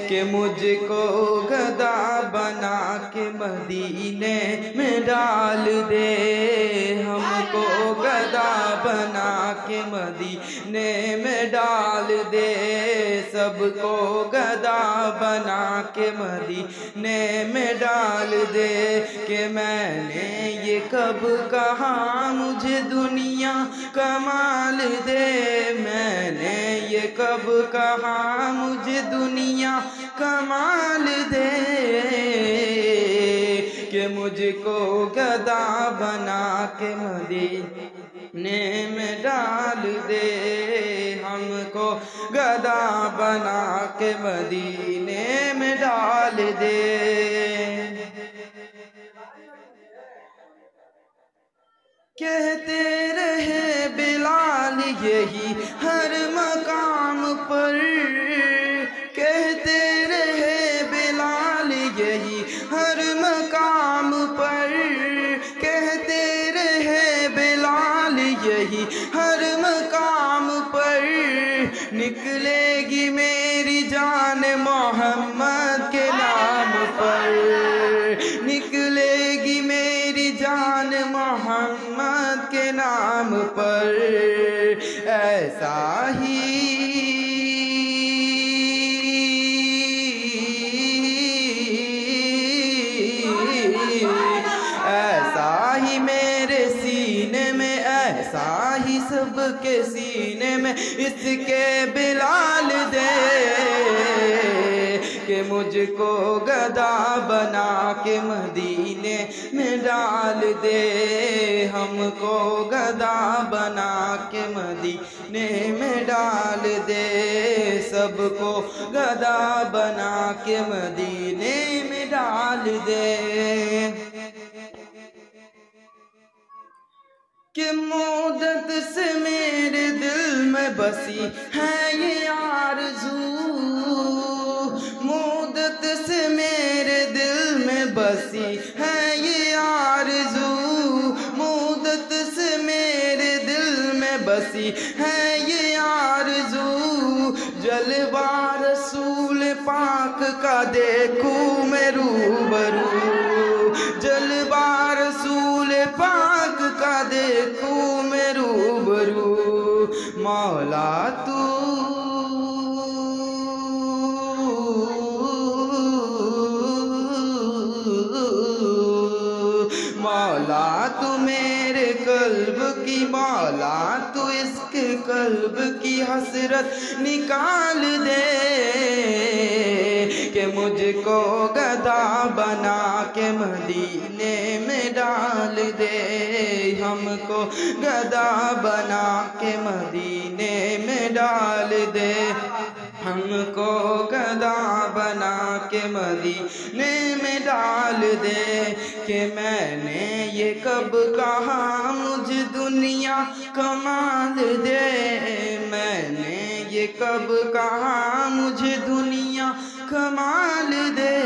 कि मुझको गदा बना के मदीने में डाल दे, हमको गदा बना के मदीने में डाल दे, सबको गदा बना के मदीने में डाल दे। कि मैंने ये कब कहा मुझे दुनिया कमाल दे, मैंने ये कब कहा मुझे दुनिया कमाल दे, कि मुझको गदा बना के मदीने में डाल दे, हमको गदा बना के मदीने में डाल दे। कहते रहे बिलाल यही हर मकाम पर, कहते रहे बिलाल यही हर मकाम पर, कहते रहे बिलाल यही हर मकाम पर, निकलेगी मेरी जान मोहम्मद के नाम पर, निकलेगी मेरी जान मोहम्मद के नाम पर। ऐसा ही मेरे सीने में, ऐसा ही सबके सीने में इसके बिलाल दे, कि मुझको गदा बना के मदीने में डाल दे, हमको गदा बना के मदीने में डाल दे, सबको गदा बना के मदीने में डाल दे। कि मुद्दत से मेरे दिल में बसी है ये आरज़ू, मुद्दत से मेरे दिल में बसी है ये आरज़ू, मुद्दत से मेरे दिल में बसी है ये आरज़ू, जलवा रसूल पाक का देखूं मैं रूबरू, जलवा रसूल पाक का देखूं मैं रूबरू। मौला तू मौला तू मेरे कल्ब की, मौला तू इश्क कल्ब की हसरत निकाल दे, कि मुझको गदा बना के मदीने में डाल दे, हमको गदा बना के मदीने में डाल दे, हमको गदा बना के मदीने में डाल दे। कि मैंने ये कब कहा मुझे दुनिया कमाल दे, मैंने ये कब कहा मुझे दुनिया कमाल दे,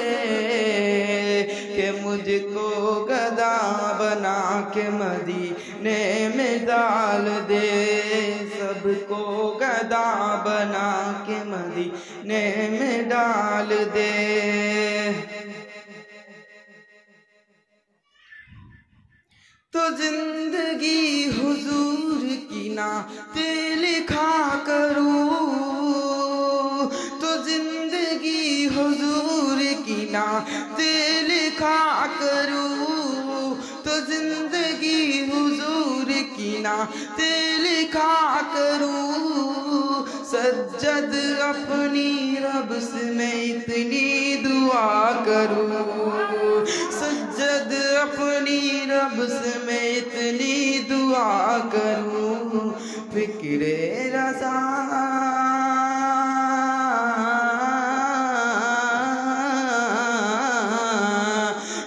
कि मुझको गदा बना के मदीने में डाल दे, सबको गदा बना के मदीने में डाल दे। तो जिंदगी हुजूर की नाते लिखा करूं, तो जिंदगी हुजूर की नाते लिखा करूं, तो जिंदगी हुजूर की नाते लिखा करूं, सज्जद अपनी रब से मैं इतनी दुआ करूं, सज्जद अपनी रब से मैं इतनी दुआ करूं, फिक्रे रज़ा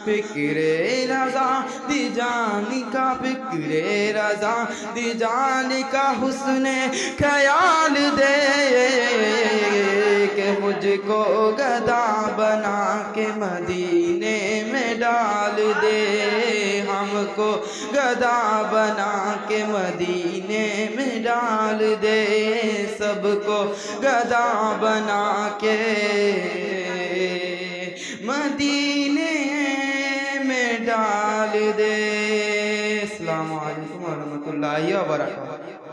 फिक्रे रज़ा दी जान का, फिक्रे रज़ा दी जान का हुस्ने ख्याल दे, कि मुझको गदा बना के मदीने में डाल दे, हमको सबको गधा बना के मदीने में डाल दे, सबको गधा बना के मदीने में डाल दे। अस्सलामु अलैकुम व रहमतुल्लाहि व बरकातहू।